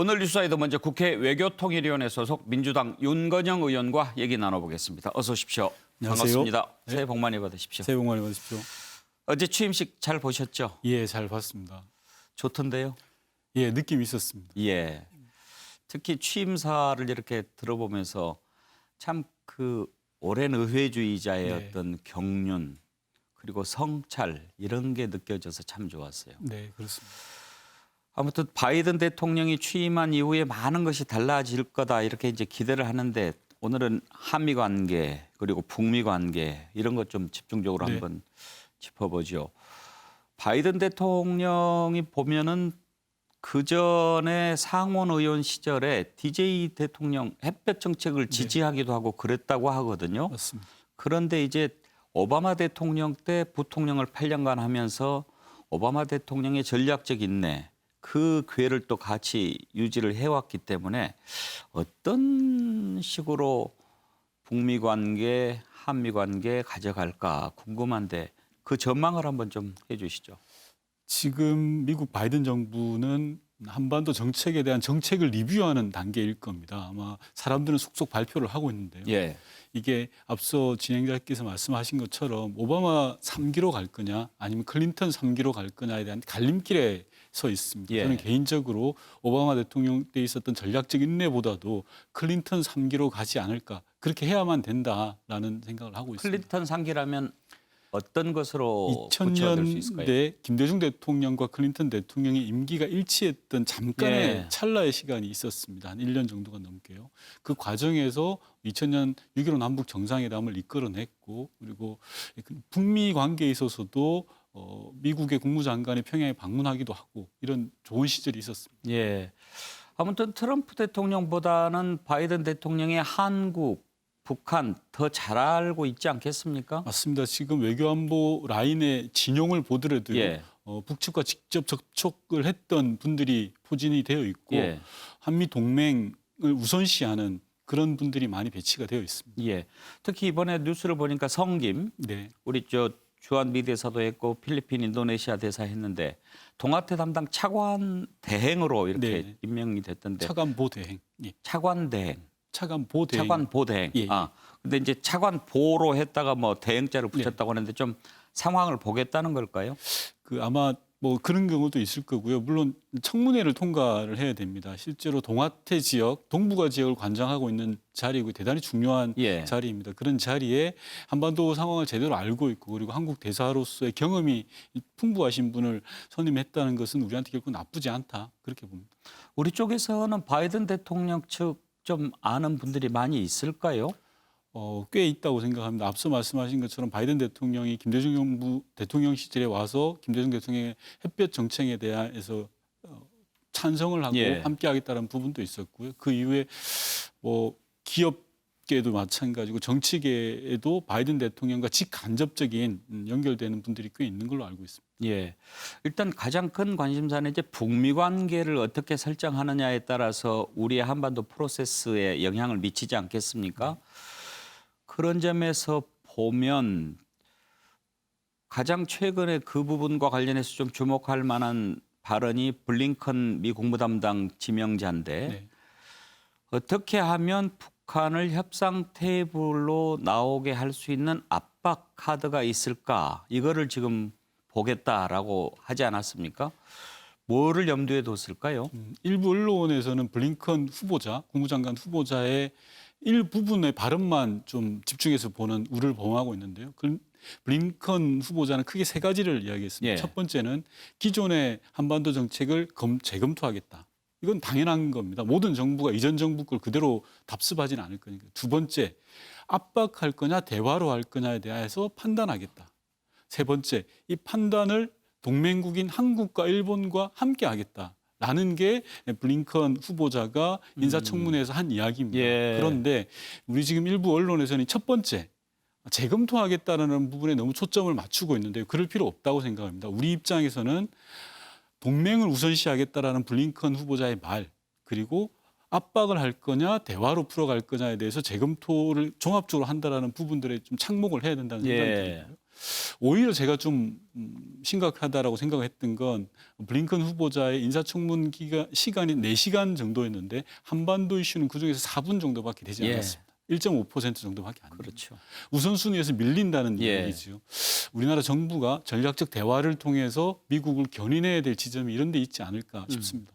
오늘 뉴스사이드 먼저 국회 외교통일위원회 소속 민주당 윤건영 의원과 얘기 나눠보겠습니다. 어서 오십시오. 안녕하세요. 반갑습니다. 네. 새해 복 많이 받으십시오. 새해 복 많이 받으십시오. 어제 취임식 잘 보셨죠? 예, 잘 봤습니다. 좋던데요? 예, 느낌이 있었습니다. 예. 특히 취임사를 이렇게 들어보면서 참 그 오랜 의회주의자의 네. 어떤 경륜 그리고 성찰 이런 게 느껴져서 참 좋았어요. 네, 그렇습니다. 아무튼 바이든 대통령이 취임한 이후에 많은 것이 달라질 거다 이렇게 이제 기대를 하는데 오늘은 한미 관계 그리고 북미 관계 이런 것 좀 집중적으로 네. 한번 짚어보죠. 바이든 대통령이 보면은 그 전에 상원 의원 시절에 DJ 대통령 햇볕 정책을 지지하기도 하고 그랬다고 하거든요. 맞습니다. 그런데 이제 오바마 대통령 때 부통령을 8년간 하면서 오바마 대통령의 전략적 인내 그 궤를 또 같이 유지를 해왔기 때문에 어떤 식으로 북미 관계, 한미 관계 가져갈까 궁금한데 그 전망을 한번 좀 해주시죠. 지금 미국 바이든 정부는 한반도 정책에 대한 정책을 리뷰하는 단계일 겁니다. 아마 사람들은 속속 발표를 하고 있는데요. 예, 이게 앞서 진행자께서 말씀하신 것처럼 오바마 3기로 갈 거냐 아니면 클린턴 3기로 갈 거냐에 대한 갈림길에 서 있습니다. 예. 저는 개인적으로 오바마 대통령 때 있었던 전략적 인내보다도 클린턴 3기로 가지 않을까 그렇게 해야만 된다라는 생각을 하고 있습니다. 클린턴 상기라면 어떤 것으로 구체화될 수 있을까요? 2000년대 김대중 대통령과 클린턴 대통령의 임기가 일치했던 잠깐의 예. 찰나의 시간이 있었습니다. 한 1년 정도가 넘게요. 그 과정에서 2000년 6.15 남북 정상회담을 이끌어냈고 그리고 북미 관계에 있어서도 미국의 국무장관이 평양에 방문하기도 하고 이런 좋은 시절이 있었습니다. 예. 아무튼 트럼프 대통령보다는 바이든 대통령이 한국, 북한 더 잘 알고 있지 않겠습니까? 맞습니다. 지금 외교안보 라인의 진용을 보더라도 예. 북측과 직접 접촉을 했던 분들이 포진이 되어 있고 예. 한미 동맹을 우선시하는 그런 분들이 많이 배치가 되어 있습니다. 예. 특히 이번에 뉴스를 보니까 성김 네, 우리 저 주한 미 대사도 했고 필리핀, 인도네시아 대사 했는데 동아태 담당 차관 대행으로 이렇게 네. 임명이 됐던데 차관보 대행, 예. 차관 대행, 차관보 대행. 차관 보대행. 예, 예. 아, 근데 이제 차관 보로 했다가 뭐 대행자를 네. 붙였다고 하는데 좀 상황을 보겠다는 걸까요? 그 아마 뭐 그런 경우도 있을 거고요. 물론 청문회를 통과를 해야 됩니다. 실제로 동아태 지역, 동북아 지역을 관장하고 있는 자리고 대단히 중요한 예. 자리입니다. 그런 자리에 한반도 상황을 제대로 알고 있고 그리고 한국 대사로서의 경험이 풍부하신 분을 선임했다는 것은 우리한테 결코 나쁘지 않다 그렇게 봅니다. 우리 쪽에서는 바이든 대통령 측 좀 아는 분들이 많이 있을까요? 꽤 있다고 생각합니다. 앞서 말씀하신 것처럼 바이든 대통령이 김대중 정부 대통령 시절에 와서 김대중 대통령의 햇볕 정책에 대해서 찬성을 하고 예. 함께하겠다는 부분도 있었고요. 그 이후에 뭐 기업계도 마찬가지고 정치계에도 바이든 대통령과 직간접적인 연결되는 분들이 꽤 있는 걸로 알고 있습니다. 예. 일단 가장 큰 관심사는 이제 북미 관계를 어떻게 설정하느냐에 따라서 우리의 한반도 프로세스에 영향을 미치지 않겠습니까? 그런 점에서 보면 가장 최근에 그 부분과 관련해서 좀 주목할 만한 발언이 블링컨 미 국무담당 지명자인데 네. 어떻게 하면 북한을 협상 테이블로 나오게 할 수 있는 압박 카드가 있을까? 이거를 지금 보겠다라고 하지 않았습니까? 뭐를 염두에 뒀을까요? 일부 언론에서는 블링컨 후보자, 국무장관 후보자의 일부분의 발언만 좀 집중해서 보는 우를 범하고 있는데요. 블링컨 후보자는 크게 세 가지를 이야기했습니다. 예. 첫 번째는 기존의 한반도 정책을 재검토하겠다. 이건 당연한 겁니다. 모든 정부가 이전 정부 걸 그대로 답습하지는 않을 거니까. 두 번째, 압박할 거냐 대화로 할 거냐에 대해서 판단하겠다. 세 번째, 이 판단을 동맹국인 한국과 일본과 함께 하겠다라는 게 블링컨 후보자가 인사청문회에서 한 이야기입니다. 예. 그런데 우리 지금 일부 언론에서는 첫 번째, 재검토하겠다는 부분에 너무 초점을 맞추고 있는데요. 그럴 필요 없다고 생각합니다. 우리 입장에서는 동맹을 우선시하겠다라는 블링컨 후보자의 말 그리고 압박을 할 거냐 대화로 풀어갈 거냐에 대해서 재검토를 종합적으로 한다라는 부분들에 좀 착목을 해야 된다는 생각이 예. 듭니다. 오히려 제가 좀 심각하다라고 생각했던 건 블링컨 후보자의 인사청문 시간이 4시간 정도였는데 한반도 이슈는 그중에서 4분 정도밖에 되지 예. 않았습니다. 1.5% 정도밖에 안 됩니다. 그렇죠. 우선순위에서 밀린다는 예. 얘기죠. 우리나라 정부가 전략적 대화를 통해서 미국을 견인해야 될 지점이 이런 데 있지 않을까 싶습니다.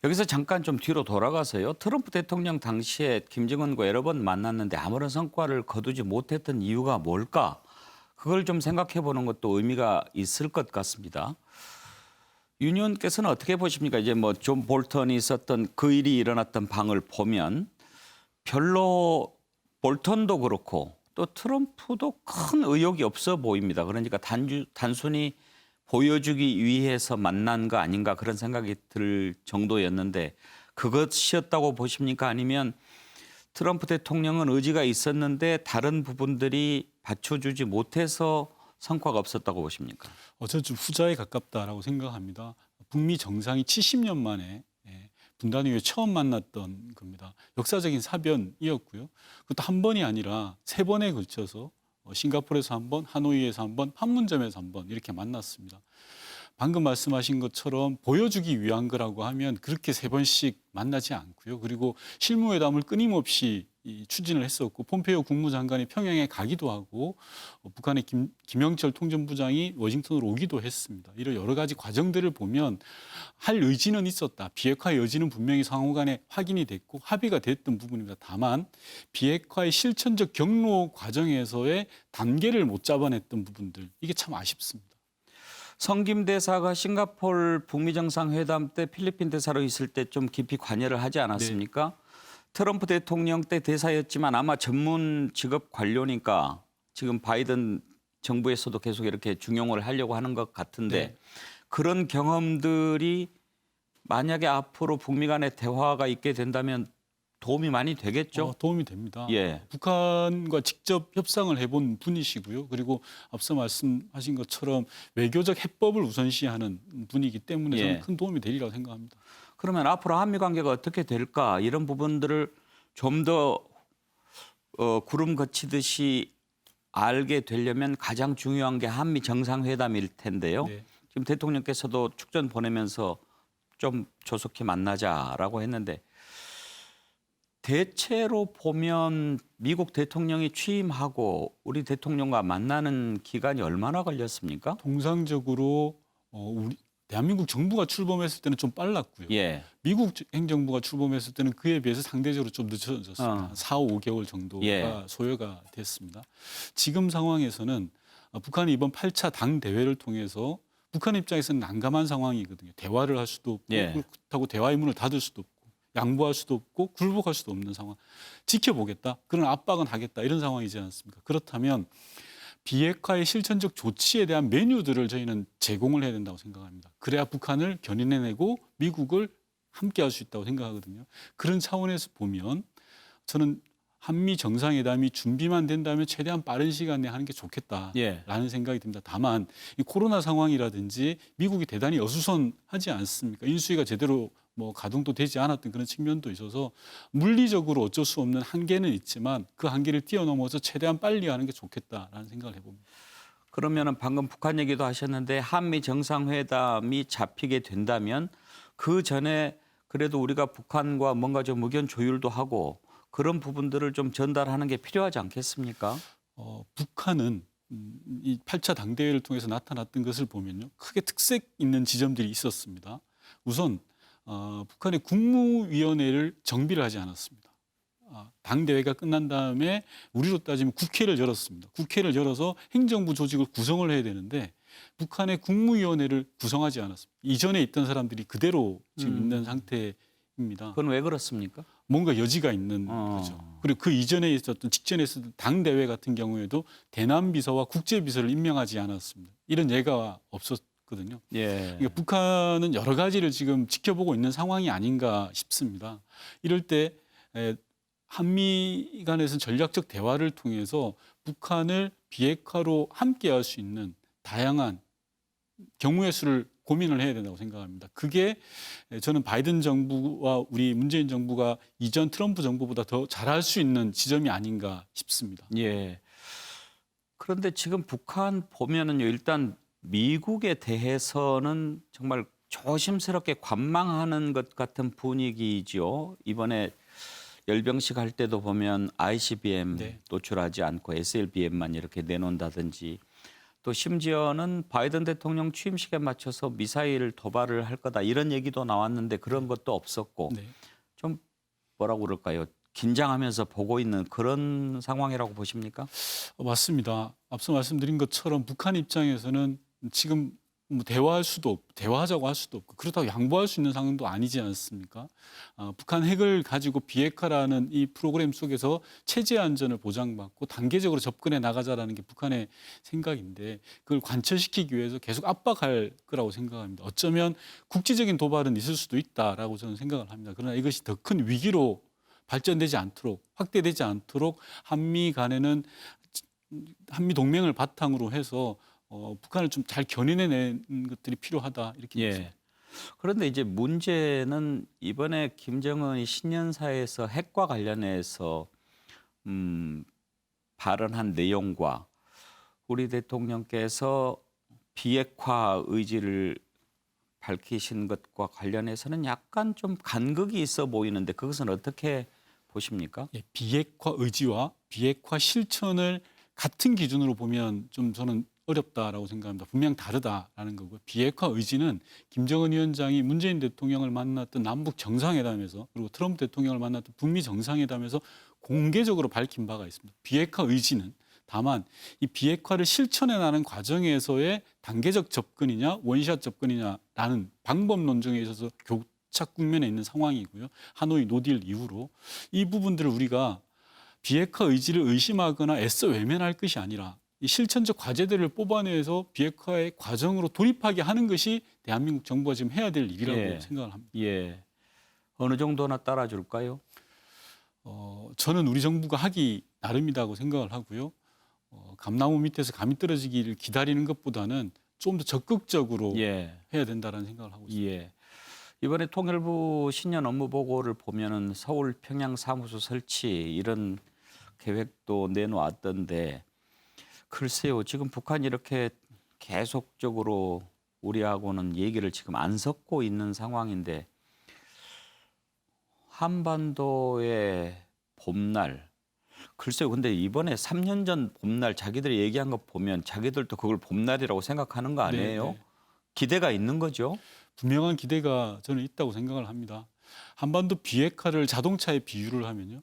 여기서 잠깐 좀 뒤로 돌아가서요. 트럼프 대통령 당시에 김정은과 여러 번 만났는데 아무런 성과를 거두지 못했던 이유가 뭘까? 그걸 좀 생각해 보는 것도 의미가 있을 것 같습니다. 윤 의원께서는 어떻게 보십니까? 이제 뭐 존 볼턴이 있었던 그 일이 일어났던 방을 보면 별로 볼턴도 그렇고 또 트럼프도 큰 의욕이 없어 보입니다. 그러니까 단순히 보여주기 위해서 만난 거 아닌가 그런 생각이 들 정도였는데 그것이었다고 보십니까? 아니면 트럼프 대통령은 의지가 있었는데 다른 부분들이 받쳐주지 못해서 성과가 없었다고 보십니까? 저는 좀 후자에 가깝다라고 생각합니다. 북미 정상이 70년 만에 분단 이후에 처음 만났던 겁니다. 역사적인 사변이었고요. 그것도 한 번이 아니라 3번에 걸쳐서 싱가포르에서 한 번, 하노이에서 한 번, 판문점에서 한 번 이렇게 만났습니다. 방금 말씀하신 것처럼 보여주기 위한 거라고 하면 그렇게 3번씩 만나지 않고요. 그리고 실무회담을 끊임없이 추진을 했었고 폼페이오 국무장관이 평양에 가기도 하고 북한의 김영철 통전부장이 워싱턴으로 오기도 했습니다. 이런 여러 가지 과정들을 보면 할 의지는 있었다. 비핵화의 여지는 분명히 상호 간에 확인이 됐고 합의가 됐던 부분입니다. 다만 비핵화의 실천적 경로 과정에서의 단계를 못 잡아냈던 부분들 이게 참 아쉽습니다. 성김 대사가 싱가포르 북미 정상회담 때 필리핀 대사로 있을 때 좀 깊이 관여를 하지 않았습니까? 네. 트럼프 대통령 때 대사였지만 아마 전문 직업 관료니까 지금 바이든 정부에서도 계속 이렇게 중용을 하려고 하는 것 같은데 네. 그런 경험들이 만약에 앞으로 북미 간의 대화가 있게 된다면 도움이 많이 되겠죠? 도움이 됩니다. 예. 북한과 직접 협상을 해본 분이시고요. 그리고 앞서 말씀하신 것처럼 외교적 해법을 우선시하는 분이기 때문에 저는 큰 도움이 되리라고 생각합니다. 그러면 앞으로 한미 관계가 어떻게 될까 이런 부분들을 좀 더 구름 거치듯이 알게 되려면 가장 중요한 게 한미 정상회담일 텐데요. 네. 지금 대통령께서도 축전 보내면서 좀 조속히 만나자라고 했는데 대체로 보면 미국 대통령이 취임하고 우리 대통령과 만나는 기간이 얼마나 걸렸습니까? 통상적으로 우리 대한민국 정부가 출범했을 때는 좀 빨랐고요. 예. 미국 행정부가 출범했을 때는 그에 비해서 상대적으로 좀 늦춰졌습니다. 4, 5개월 정도가 소요가 됐습니다. 지금 상황에서는 북한이 이번 8차 당대회를 통해서 북한 입장에서는 난감한 상황이거든요. 대화를 할 수도 없고 그렇다고 대화의 문을 닫을 수도 없고 양보할 수도 없고 굴복할 수도 없는 상황. 지켜보겠다. 그런 압박은 하겠다. 이런 상황이지 않습니까? 그렇다면 비핵화의 실천적 조치에 대한 메뉴들을 저희는 제공을 해야 된다고 생각합니다. 그래야 북한을 견인해내고 미국을 함께할 수 있다고 생각하거든요. 그런 차원에서 보면 저는 한미 정상회담이 준비만 된다면 최대한 빠른 시간 내에 하는 게 좋겠다라는 생각이 듭니다. 다만 이 코로나 상황이라든지 미국이 대단히 어수선하지 않습니까? 인수위가 제대로 가동도 되지 않았던 그런 측면도 있어서 물리적으로 어쩔 수 없는 한계는 있지만 그 한계를 뛰어넘어서 최대한 빨리 하는 게 좋겠다라는 생각을 해봅니다. 그러면은 방금 북한 얘기도 하셨는데 한미 정상회담이 잡히게 된다면 그 전에 그래도 우리가 북한과 뭔가 좀 의견 조율도 하고 그런 부분들을 좀 전달하는 게 필요하지 않겠습니까? 북한은 이 8차 당대회를 통해서 나타났던 것을 보면요. 크게 특색 있는 지점들이 있었습니다. 우선 북한의 국무위원회를 정비를 하지 않았습니다. 당대회가 끝난 다음에 우리로 따지면 국회를 열었습니다. 국회를 열어서 행정부 조직을 구성을 해야 되는데 북한의 국무위원회를 구성하지 않았습니다. 이전에 있던 사람들이 그대로 지금 있는 상태입니다. 그건 왜 그렇습니까? 뭔가 여지가 있는 거죠. 그리고 그 이전에 있었던 직전에 있었던 당대회 같은 경우에도 대남비서와 국제비서를 임명하지 않았습니다. 이런 예가 없었거든요. 그러니까 북한은 여러 가지를 지금 지켜보고 있는 상황이 아닌가 싶습니다. 이럴 때 한미 간에서는 전략적 대화를 통해서 북한을 비핵화로 함께할 수 있는 다양한 경우의 수를 고민을 해야 된다고 생각합니다. 그게 저는 바이든 정부와 우리 문재인 정부가 이전 트럼프 정부보다 더 잘할 수 있는 지점이 아닌가 싶습니다. 그런데 지금 북한 보면은요, 일단 미국에 대해서는 정말 조심스럽게 관망하는 것 같은 분위기죠. 이번에 열병식 할 때도 보면 ICBM 네. 노출하지 않고 SLBM만 이렇게 내놓는다든지, 또 심지어는 바이든 대통령 취임식에 맞춰서 미사일 도발을 할 거다 이런 얘기도 나왔는데 그런 것도 없었고, 네. 좀 뭐라고 그럴까요? 긴장하면서 보고 있는 그런 상황이라고 보십니까? 맞습니다. 앞서 말씀드린 것처럼 북한 입장에서는 지금 뭐 대화할 수도 없고 대화하자고 할 수도 없고 그렇다고 양보할 수 있는 상황도 아니지 않습니까? 북한 핵을 가지고 비핵화라는 이 프로그램 속에서 체제 안전을 보장받고 단계적으로 접근해 나가자라는 게 북한의 생각인데 그걸 관철시키기 위해서 계속 압박할 거라고 생각합니다. 어쩌면 국지적인 도발은 있을 수도 있다라고 저는 생각을 합니다. 그러나 이것이 더 큰 위기로 발전되지 않도록 확대되지 않도록 한미 간에는 한미 동맹을 바탕으로 해서 북한을 좀 잘 견인해내는 것들이 필요하다 이렇게 예. 그런데 이제 문제는 이번에 김정은이 신년사에서 핵과 관련해서 발언한 내용과 우리 대통령께서 비핵화 의지를 밝히신 것과 관련해서는 약간 좀 간극이 있어 보이는데 그것은 어떻게 보십니까? 예, 비핵화 의지와 비핵화 실천을 같은 기준으로 보면 좀 저는 어렵다라고 생각합니다. 분명 다르다라는 거고요. 비핵화 의지는 김정은 위원장이 문재인 대통령을 만났던 남북 정상회담에서 그리고 트럼프 대통령을 만났던 북미 정상회담에서 공개적으로 밝힌 바가 있습니다. 비핵화 의지는 다만 이 비핵화를 실천해 나가는 과정에서의 단계적 접근이냐 원샷 접근이냐라는 방법 논쟁에 있어서 교착 국면에 있는 상황이고요. 하노이 노딜 이후로 이 부분들을 우리가 비핵화 의지를 의심하거나 애써 외면할 것이 아니라 이 실천적 과제들을 뽑아내서 비핵화의 과정으로 돌입하게 하는 것이 대한민국 정부가 지금 해야 될 일이라고 예. 생각을 합니다. 예. 어느 정도나 따라줄까요? 저는 우리 정부가 하기 나름이라고 생각을 하고요. 감나무 밑에서 감이 떨어지기를 기다리는 것보다는 좀 더 적극적으로 예. 해야 된다는 생각을 하고 있습니다. 예. 이번에 통일부 신년 업무 보고를 보면은 서울 평양 사무소 설치 이런 계획도 내놓았던데 글쎄요. 지금 북한이 이렇게 계속적으로 우리하고는 얘기를 지금 안 섞고 있는 상황인데 한반도의 봄날 글쎄요. 근데 이번에 3년 전 봄날 자기들이 얘기한 거 보면 자기들도 그걸 봄날이라고 생각하는 거 아니에요? 네, 네. 기대가 있는 거죠. 분명한 기대가 저는 있다고 생각을 합니다. 한반도 비핵화를 자동차에 비유를 하면요.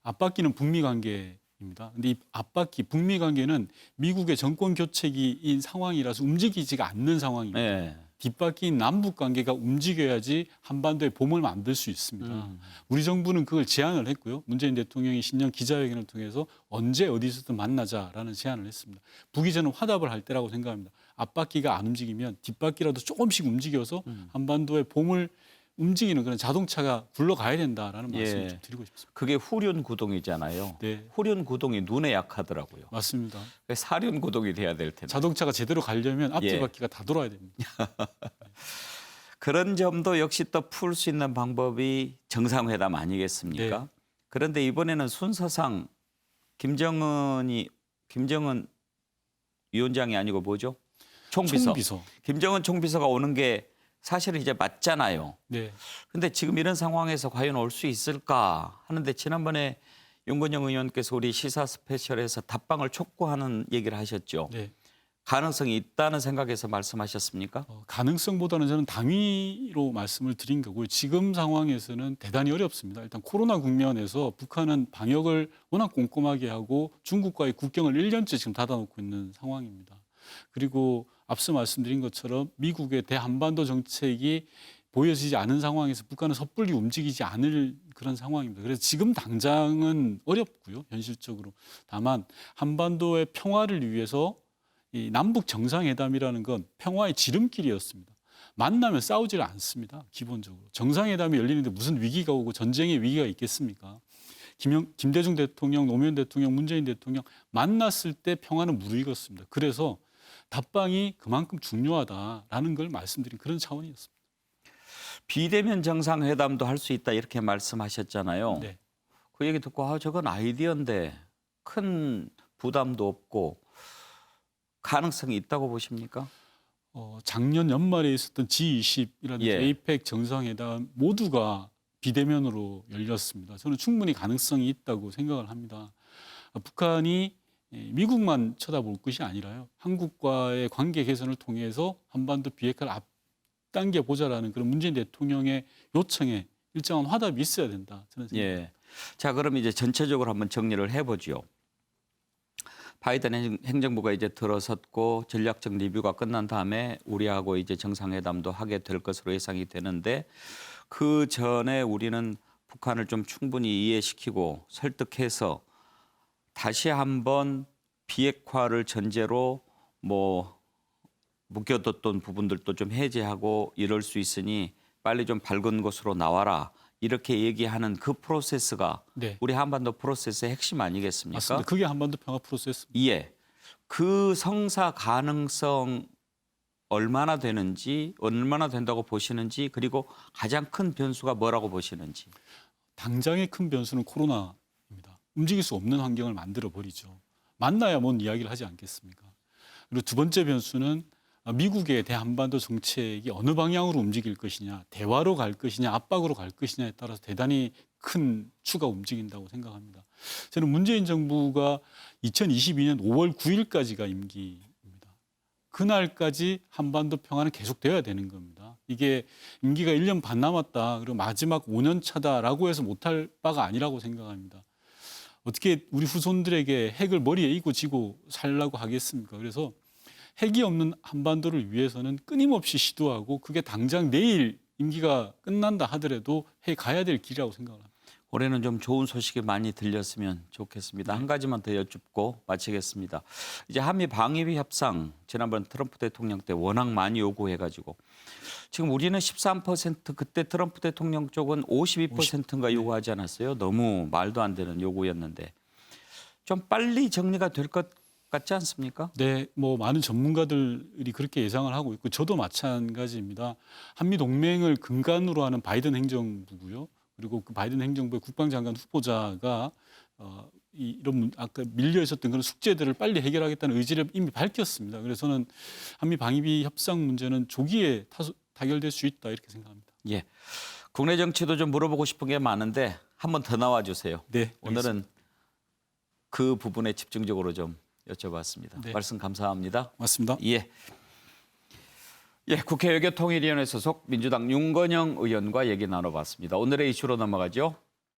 앞바퀴는 북미 관계입니다. 근데 이 앞바퀴 북미 관계는 미국의 정권 교체기인 상황이라서 움직이지가 않는 상황입니다. 네. 뒷바퀴인 남북 관계가 움직여야지 한반도에 봄을 만들 수 있습니다. 우리 정부는 그걸 제안을 했고요. 문재인 대통령이 신년 기자회견을 통해서 언제 어디서든 만나자라는 제안을 했습니다. 북이 저는 화답을 할 때라고 생각합니다. 앞바퀴가 안 움직이면 뒷바퀴라도 조금씩 움직여서 한반도의 봄을 움직이는 그런 자동차가 굴러가야 된다라는 말씀을 좀 드리고 싶습니다. 그게 후륜 구동이잖아요. 네, 후륜 구동이 눈에 약하더라고요. 맞습니다. 사륜 구동이 돼야 될 텐데. 자동차가 제대로 가려면 앞뒤 예. 바퀴가 다 돌아야 됩니다. 그런 점도 역시 또 풀 수 있는 방법이 정상회담 아니겠습니까? 네. 그런데 이번에는 순서상 김정은 위원장이 아니고 뭐죠? 총비서. 김정은 총비서가 오는 게 사실은 이제 맞잖아요. 네. 근데 지금 이런 상황에서 과연 올 수 있을까 하는데 지난번에 윤건영 의원께서 우리 시사 스페셜에서 답방을 촉구하는 얘기를 하셨죠. 네. 가능성이 있다는 생각에서 말씀하셨습니까? 가능성보다는 저는 당위로 말씀을 드린 거고요. 지금 상황에서는 대단히 어렵습니다. 일단 코로나 국면에서 북한은 방역을 워낙 꼼꼼하게 하고 중국과의 국경을 1년째 지금 닫아놓고 있는 상황입니다. 그리고 앞서 말씀드린 것처럼 미국의 대한반도 정책이 보여지지 않은 상황에서 북한은 섣불리 움직이지 않을 그런 상황입니다. 그래서 지금 당장은 어렵고요. 현실적으로. 다만 한반도의 평화를 위해서 이 남북 정상회담이라는 건 평화의 지름길이었습니다. 만나면 싸우지를 않습니다. 기본적으로. 정상회담이 열리는데 무슨 위기가 오고 전쟁의 위기가 있겠습니까? 김대중 대통령, 노무현 대통령, 문재인 대통령 만났을 때 평화는 무르익었습니다. 그래서 답방이 그만큼 중요하다라는 걸 말씀드린 그런 차원이었습니다. 비대면 정상회담도 할 수 있다 이렇게 말씀하셨잖아요. 네. 그 얘기 듣고 저건 아이디어인데 큰 부담도 없고 가능성이 있다고 보십니까? 작년 연말에 있었던 G20이라든지 예. 에이펙 정상회담 모두가 비대면으로 열렸습니다. 저는 충분히 가능성이 있다고 생각을 합니다. 북한이 미국만 쳐다볼 것이 아니라요. 한국과의 관계 개선을 통해서 한반도 비핵화를 앞당겨 보자라는 그런 문재인 대통령의 요청에 일정한 화답이 있어야 된다. 저는 생각합니다. 예. 자, 그럼 이제 전체적으로 한번 정리를 해보죠. 바이든 행정부가 이제 들어섰고 전략적 리뷰가 끝난 다음에 우리하고 이제 정상회담도 하게 될 것으로 예상이 되는데 그 전에 우리는 북한을 좀 충분히 이해시키고 설득해서 다시 한번 비핵화를 전제로 뭐 묶여뒀던 부분들도 좀 해제하고 이럴 수 있으니 빨리 좀 밝은 곳으로 나와라. 이렇게 얘기하는 그 프로세스가 네. 우리 한반도 프로세스의 핵심 아니겠습니까? 맞습니다. 그게 한반도 평화 프로세스입니다. 예. 그 성사 가능성 얼마나 되는지, 얼마나 된다고 보시는지, 그리고 가장 큰 변수가 뭐라고 보시는지. 당장의 큰 변수는 코로나입니다. 움직일 수 없는 환경을 만들어 버리죠. 만나야 뭔 이야기를 하지 않겠습니까? 그리고 두 번째 변수는 미국의 대한반도 정책이 어느 방향으로 움직일 것이냐, 대화로 갈 것이냐, 압박으로 갈 것이냐에 따라서 대단히 큰 추가 움직인다고 생각합니다. 저는 문재인 정부가 2022년 5월 9일까지가 임기입니다. 그날까지 한반도 평화는 계속돼야 되는 겁니다. 이게 임기가 1년 반 남았다, 그리고 마지막 5년 차다라고 해서 못할 바가 아니라고 생각합니다. 어떻게 우리 후손들에게 핵을 머리에 이고 지고 살라고 하겠습니까? 그래서 핵이 없는 한반도를 위해서는 끊임없이 시도하고 그게 당장 내일 임기가 끝난다 하더라도 해 가야 될 길이라고 생각을 합니다. 올해는 좀 좋은 소식이 많이 들렸으면 좋겠습니다. 한 가지만 더 여쭙고 마치겠습니다. 이제 한미 방위비 협상 지난번 트럼프 대통령 때 워낙 많이 요구해가지고 지금 우리는 13% 그때 트럼프 대통령 쪽은 52%인가 요구하지 않았어요? 너무 말도 안 되는 요구였는데 좀 빨리 정리가 될 것 같지 않습니까? 네, 뭐 많은 전문가들이 그렇게 예상을 하고 있고 저도 마찬가지입니다. 한미 동맹을 근간으로 하는 바이든 행정부고요. 그리고 그 바이든 행정부의 국방장관 후보자가 이런 아까 밀려 있었던 그런 숙제들을 빨리 해결하겠다는 의지를 이미 밝혔습니다. 그래서 저는 한미 방위비 협상 문제는 조기에 타결될 수 있다 이렇게 생각합니다. 예. 국내 정치도 좀 물어보고 싶은 게 많은데 한 번 더 나와 주세요. 네, 오늘은 그 부분에 집중적으로 좀 여쭤봤습니다. 네. 말씀 감사합니다. 맞습니다. 예. 예, 국회 외교통일위원회 소속 민주당 윤건영 의원과 얘기 나눠봤습니다. 오늘의 이슈로 넘어가죠.